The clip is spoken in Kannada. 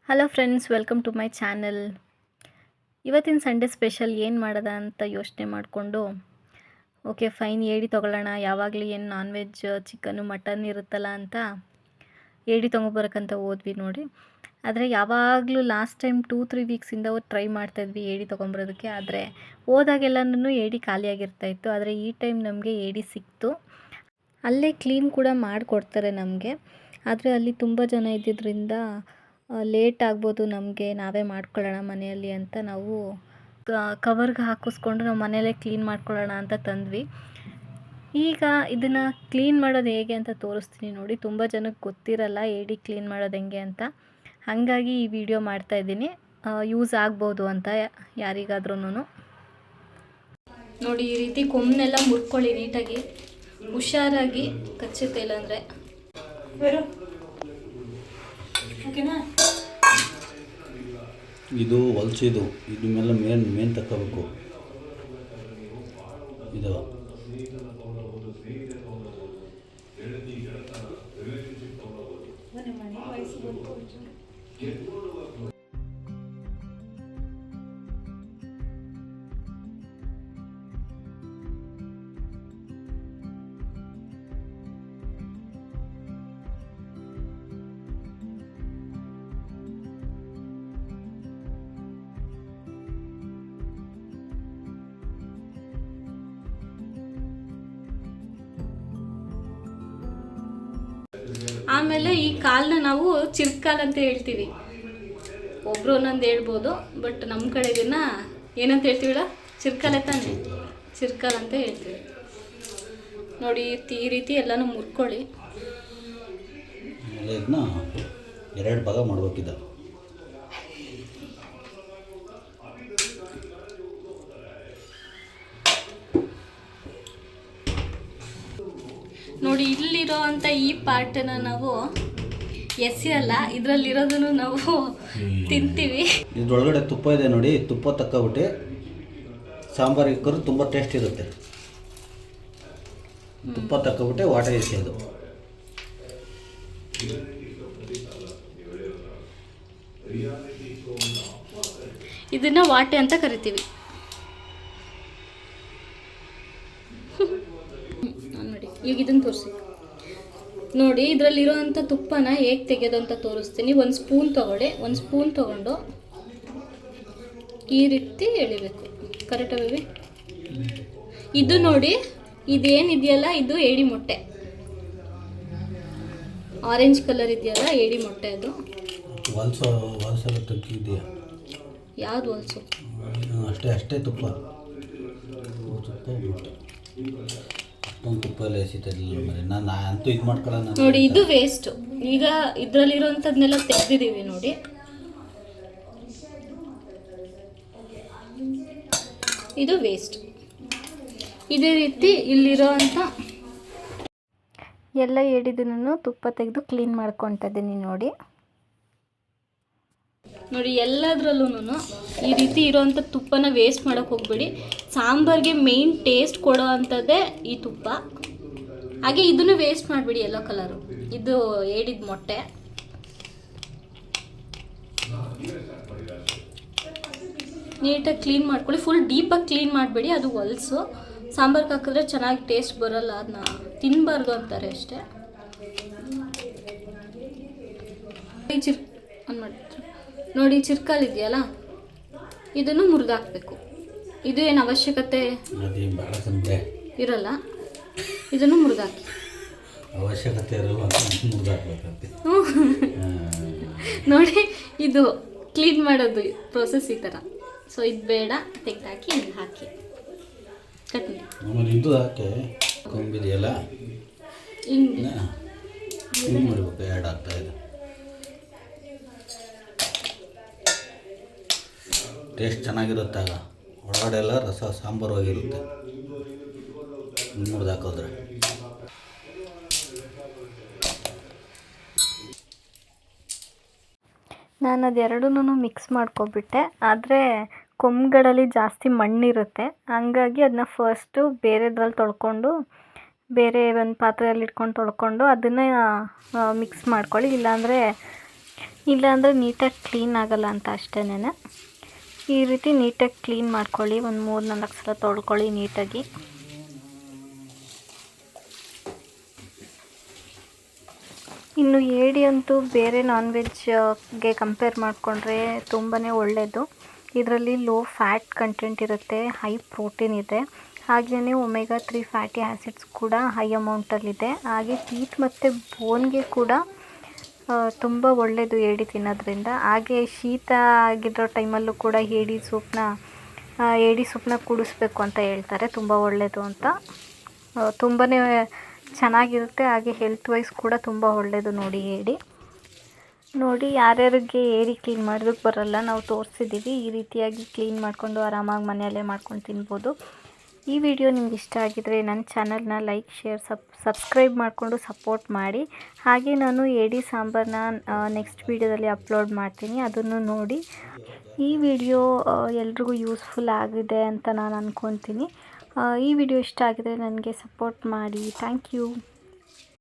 Hello friends, welcome to my channel. ಇವತ್ತಿನ ಸಂಡೇ ಸ್ಪೆಷಲ್ ಏನು ಮಾಡೋದ ಅಂತ ಯೋಚನೆ ಮಾಡಿಕೊಂಡು ಓಕೆ ಫೈನ್ ಏಡಿ ತೊಗೊಳ್ಳೋಣ. ಯಾವಾಗಲೂ ಏನು ನಾನ್ ವೆಜ್ ಚಿಕನ್ನು ಮಟನ್ ಇರುತ್ತಲ್ಲ ಅಂತ ಏಡಿ ತೊಗೊಬರಕ್ಕಂತ ಹೋದ್ವಿ ನೋಡಿ. ಆದರೆ ಯಾವಾಗಲೂ ಲಾಸ್ಟ್ ಟೈಮ್ 2-3 ವೀಕ್ಸಿಂದ ಟ್ರೈ ಮಾಡ್ತಾಯಿದ್ವಿ ಏಡಿ ತೊಗೊಂಬರೋದಕ್ಕೆ. ಆದರೆ ಹೋದಾಗೆಲ್ಲನೂ ಏಡಿ ಖಾಲಿಯಾಗಿರ್ತಾಯಿತ್ತು. ಆದರೆ ಈ ಟೈಮ್ ನಮಗೆ ಏಡಿ ಸಿಕ್ತು. ಅಲ್ಲೇ ಕ್ಲೀನ್ ಕೂಡ ಮಾಡಿಕೊಡ್ತಾರೆ ನಮಗೆ. ಆದರೆ ಅಲ್ಲಿ ತುಂಬ ಜನ ಇದ್ದಿದ್ದರಿಂದ ಲೇಟ್ ಆಗ್ಬೋದು ನಮಗೆ, ನಾವೇ ಮಾಡ್ಕೊಳ್ಳೋಣ ಮನೆಯಲ್ಲಿ ಅಂತ ನಾವು ಕವರ್ಗೆ ಹಾಕಿಸ್ಕೊಂಡು ನಾವು ಮನೆಯಲ್ಲೇ ಕ್ಲೀನ್ ಮಾಡ್ಕೊಳ್ಳೋಣ ಅಂತ ತಂದ್ವಿ. ಈಗ ಇದನ್ನು ಕ್ಲೀನ್ ಮಾಡೋದು ಹೇಗೆ ಅಂತ ತೋರಿಸ್ತೀನಿ ನೋಡಿ. ತುಂಬ ಜನಕ್ಕೆ ಗೊತ್ತಿರಲ್ಲ ಏಡಿ ಕ್ಲೀನ್ ಮಾಡೋದು ಹೆಂಗೆ ಅಂತ. ಹಾಗಾಗಿ ಈ ವಿಡಿಯೋ ಮಾಡ್ತಾಯಿದ್ದೀನಿ, ಯೂಸ್ ಆಗ್ಬೋದು ಅಂತ ಯಾರಿಗಾದ್ರೂ ನೋಡಿ. ಈ ರೀತಿ ಕೊಮ್ಮನ್ನೆಲ್ಲ ಮುರ್ಕೊಳ್ಳಿ ನೀಟಾಗಿ, ಹುಷಾರಾಗಿ ಕಚ್ಚುತ್ತೆ ಇಲ್ಲಾಂದರೆ. ಓಕೆನಾ? ಇದು ಹೊಲ್ಸಿದು, ಇದು ಮೇಲೆ ಮೇನ್ ತಗೋಬೇಕು. ಇದು ಆಮೇಲೆ ಈ ಕಾಲನ್ನ ನಾವು ಚಿರ್ಕಾಲ್ ಅಂತ ಹೇಳ್ತೀವಿ. ಒಬ್ರು ಒಂದೊಂದು ಹೇಳ್ಬೋದು, ಬಟ್ ನಮ್ಮ ಕಡೆ ಇದನ್ನ ಏನಂತ ಹೇಳ್ತೀವಿಲ್ಲ, ಚಿರ್ಕಾಲೆ ತಾನೆ, ಚಿರ್ಕಾಲ್ ಅಂತ ಹೇಳ್ತೀವಿ ನೋಡಿ. ಈ ರೀತಿ ಎಲ್ಲನೂ ಮುರ್ಕೊಳ್ಳಿ. ಇದನ್ನ 2 ಭಾಗ ಮಾಡ್ಬೇಕಿದ್ದ. ನೋಡಿ, ಇಲ್ಲಿರೋ ಅಂಥ ಈ ಪಾರ್ಟನ್ನ ನಾವು ಎಸೆಯಲ್ಲ, ಇದರಲ್ಲಿರೋದನ್ನು ನಾವು ತಿಂತೀವಿ. ಇದ್ರೊಳಗಡೆ ತುಪ್ಪ ಇದೆ ನೋಡಿ, ತುಪ್ಪ ತಕ್ಕೊಬಿಟ್ಟು ಸಾಂಬಾರು ಇಕ್ಕರು ತುಂಬ ಟೇಸ್ಟ್ ಇರುತ್ತೆ. ತುಪ್ಪ ತಕ್ಕೊಬಿಟ್ಟು ವಾಟರ್ ಎಸೆಯೋದು. ಇದನ್ನ ವಾಟೆ ಅಂತ ಕರಿತೀವಿ ನೋಡಿ. ಈಗ ಇದನ್ನು ತೋರಿಸಿ ನೋಡಿ. ಇದರಲ್ಲಿರೋವಂಥ ತುಪ್ಪನ ಹೇಗೆ ತೆಗೆಯೋದು ಅಂತ ತೋರಿಸ್ತೀನಿ. 1 ಸ್ಪೂನ್ ತೊಗೊಳ್ಳಿ. 1 ಸ್ಪೂನ್ ತೊಗೊಂಡು ಈ ರೀತಿ ಎಳಿಬೇಕು. ಕರೆಕ್ಟಾಗಿ ಇದು ನೋಡಿ, ಇದೇನಿದೆಯಲ್ಲ ಇದು ಏಡಿ ಮೊಟ್ಟೆ. ಆರೆಂಜ್ ಕಲರ್ ಇದೆಯಲ್ಲ ಏಡಿ ಮೊಟ್ಟೆ. ಅದು ಯಾವುದು ಹೊಲಸು? ಅಷ್ಟೇ ತುಪ್ಪ ತುಪ್ಪ ಎಲ್ಲ ಎಸಿತಿರಲಿಲ್ಲ. ನಾನು ಅಂತೂ ಇದು ಮಾಡ್ಕೊಳ್ಳೋಣ ನೋಡಿ. ಇದು ವೇಸ್ಟ್. ಈಗ ಇದರಲ್ಲಿರೋಂಥದ್ದನ್ನೆಲ್ಲ ತೆಗೆದಿದ್ದೀವಿ ನೋಡಿ. ಇದು ವೇಸ್ಟ್. ಇದೇ ರೀತಿ ಇಲ್ಲಿರೋ ಅಂಥ ಎಲ್ಲ ಏಡಿದನ್ನು ತುಪ್ಪ ತೆಗೆದು ಕ್ಲೀನ್ ಮಾಡ್ಕೊತಾ ಇದ್ದೀನಿ ನೋಡಿ. ನೋಡಿ, ಎಲ್ಲದರಲ್ಲೂ ಈ ರೀತಿ ಇರೋವಂಥ ತುಪ್ಪನ ವೇಸ್ಟ್ ಮಾಡೋಕ್ಕೆ ಹೋಗ್ಬೇಡಿ. ಸಾಂಬಾರಿಗೆ ಮೇಯ್ನ್ ಟೇಸ್ಟ್ ಕೊಡೋ ಅಂಥದ್ದೇ ಈ ತುಪ್ಪ. ಹಾಗೆ ಇದನ್ನು ವೇಸ್ಟ್ ಮಾಡಿಬಿಡಿ. ಎಲ್ಲೋ ಕಲರು ಇದು ಏಡಿದ ಮೊಟ್ಟೆ. ನೀಟಾಗಿ ಕ್ಲೀನ್ ಮಾಡ್ಕೊಳ್ಳಿ. ಫುಲ್ ಡೀಪಾಗಿ ಕ್ಲೀನ್ ಮಾಡಬೇಡಿ, ಅದು ಹೊಲಸು. ಸಾಂಬಾರ್ಗೆ ಹಾಕಿದ್ರೆ ಚೆನ್ನಾಗಿ ಟೇಸ್ಟ್ ಬರೋಲ್ಲ, ಅದನ್ನ ತಿನ್ನಬಾರ್ದು ಅಂತಾರೆ ಅಷ್ಟೇ. ನೋಡಿ, ಚಿರ್ಕಾಲ್ ಇದೆಯಲ್ಲ, ಇದನ್ನು ಮುರಿದಾಕಬೇಕು. ಇದು ಏನು ಅವಶ್ಯಕತೆ ಇರಲ್ಲ, ಇದನ್ನು ಮುರಿದಾಕಿ. ಅವಶ್ಯಕತೆ ಇರಲ್ಲ, ನೋಡಿ. ಇದು ಕ್ಲೀನ್ ಮಾಡೋದು ಪ್ರೋಸೆಸ್ ಈ ಥರ. ಸೊ ಇದು ಬೇಡ, ತೆಗೆದಾಕಿ ಇಲ್ಲಿ ಹಾಕಿ ಕಟ್ನಿ. ಇದು ಹಾಕಿ ಕೊಂಬಿದೆಯಲ್ಲ ಹಿಂಗೆ ಮಾಡಬೇಕು. 2 ಆಗ್ತಾಯಿದೆ. ಟೇಸ್ಟ್ ಚೆನ್ನಾಗಿರುತ್ತೆ. ಆಗ ಒಳಗಡೆ ಎಲ್ಲ ರಸ ಸಾಂಬಾರು ಆಗಿರುತ್ತೆ ಮುರಿದು ಹಾಕೋದ್ರೆ. ನಾನು ಅದೆರಡೂ ಮಿಕ್ಸ್ ಮಾಡ್ಕೊಬಿಟ್ಟೆ. ಆದರೆ ಕೊಂಬುಗಳಲ್ಲಿ ಜಾಸ್ತಿ ಮಣ್ಣಿರುತ್ತೆ, ಹಂಗಾಗಿ ಅದನ್ನ ಫಸ್ಟು ಬೇರೆದ್ರಲ್ಲಿ ತೊಳ್ಕೊಂಡು ಬೇರೆ ಒಂದು ಪಾತ್ರೆಯಲ್ಲಿ ಇಟ್ಕೊಂಡು ತೊಳ್ಕೊಂಡು ಅದನ್ನು ಮಿಕ್ಸ್ ಮಾಡ್ಕೊಳ್ಳಿ. ಇಲ್ಲಾಂದರೆ ಇಲ್ಲಾಂದರೆ ನೀಟಾಗಿ ಕ್ಲೀನ್ ಆಗಲ್ಲ ಅಂತ ಅಷ್ಟೇನೆ. ಈ ರೀತಿ ನೀಟಾಗಿ ಕ್ಲೀನ್ ಮಾಡ್ಕೊಳ್ಳಿ, ಒಂದು 3-4 ಸಲ ತೊಳ್ಕೊಳ್ಳಿ ನೀಟಾಗಿ. ಇನ್ನು ಏಡಿ ಅಂತೂ ಬೇರೆ ನಾನ್ ವೆಜ್ಗೆ ಕಂಪೇರ್ ಮಾಡಿಕೊಂಡ್ರೆ ತುಂಬಾ ಒಳ್ಳೆಯದು. ಇದರಲ್ಲಿ ಲೋ ಫ್ಯಾಟ್ ಕಂಟೆಂಟ್ ಇರುತ್ತೆ, ಹೈ ಪ್ರೋಟೀನ್ ಇದೆ, ಹಾಗೆಯೇ ಒಮೆಗಾ 3 ಫ್ಯಾಟಿ ಆ್ಯಸಿಡ್ಸ್ ಕೂಡ ಹೈ ಅಮೌಂಟಲ್ಲಿದೆ. ಹಾಗೆ ಟೀತ್ ಮತ್ತು ಬೋನ್ಗೆ ಕೂಡ ತುಂಬ ಒಳ್ಳೆಯದು ಏಡಿ ತಿನ್ನೋದ್ರಿಂದ. ಹಾಗೆ ಶೀತ ಆಗಿರೋ ಟೈಮಲ್ಲೂ ಕೂಡ ಏಡಿ ಸೂಪನ್ನ ಕುಡಿಸ್ಬೇಕು ಅಂತ ಹೇಳ್ತಾರೆ, ತುಂಬ ಒಳ್ಳೆಯದು ಅಂತ. ತುಂಬಾ ಚೆನ್ನಾಗಿರುತ್ತೆ, ಹಾಗೆ ಹೆಲ್ತ್ ವೈಸ್ ಕೂಡ ತುಂಬ ಒಳ್ಳೆಯದು ನೋಡಿ ಏಡಿ. ನೋಡಿ, ಯಾರ್ಯಾರಿಗೆ ಏಡಿ ಕ್ಲೀನ್ ಮಾಡೋದಕ್ಕೆ ಬರೋಲ್ಲ ನಾವು ತೋರಿಸಿದ್ದೀವಿ. ಈ ರೀತಿಯಾಗಿ ಕ್ಲೀನ್ ಮಾಡಿಕೊಂಡು ಆರಾಮಾಗಿ ಮನೆಯಲ್ಲೇ ಮಾಡ್ಕೊಂಡು ತಿನ್ಬೋದು. ಈ ವಿಡಿಯೋ ನಿಮ್ಗೆ ಇಷ್ಟ ಆಗಿದರೆ ನನ್ನ ಚಾನಲ್ನ ಲೈಕ್, ಶೇರ್, ಸಬ್ಸ್ಕ್ರೈಬ್ ಮಾಡಿಕೊಂಡು ಸಪೋರ್ಟ್ ಮಾಡಿ. ಹಾಗೆ ನಾನು ಏಡಿ ಸಾಂಬಾರನ್ನ ನೆಕ್ಸ್ಟ್ ವಿಡಿಯೋದಲ್ಲಿ ಅಪ್ಲೋಡ್ ಮಾಡ್ತೀನಿ, ಅದನ್ನು ನೋಡಿ. ಈ ವಿಡಿಯೋ ಎಲ್ರಿಗೂ ಯೂಸ್ಫುಲ್ ಆಗಿದೆ ಅಂತ ನಾನು ಅಂದ್ಕೊತೀನಿ. ಈ ವಿಡಿಯೋ ಇಷ್ಟ ಆಗಿದರೆ ನನಗೆ ಸಪೋರ್ಟ್ ಮಾಡಿ. Thank you.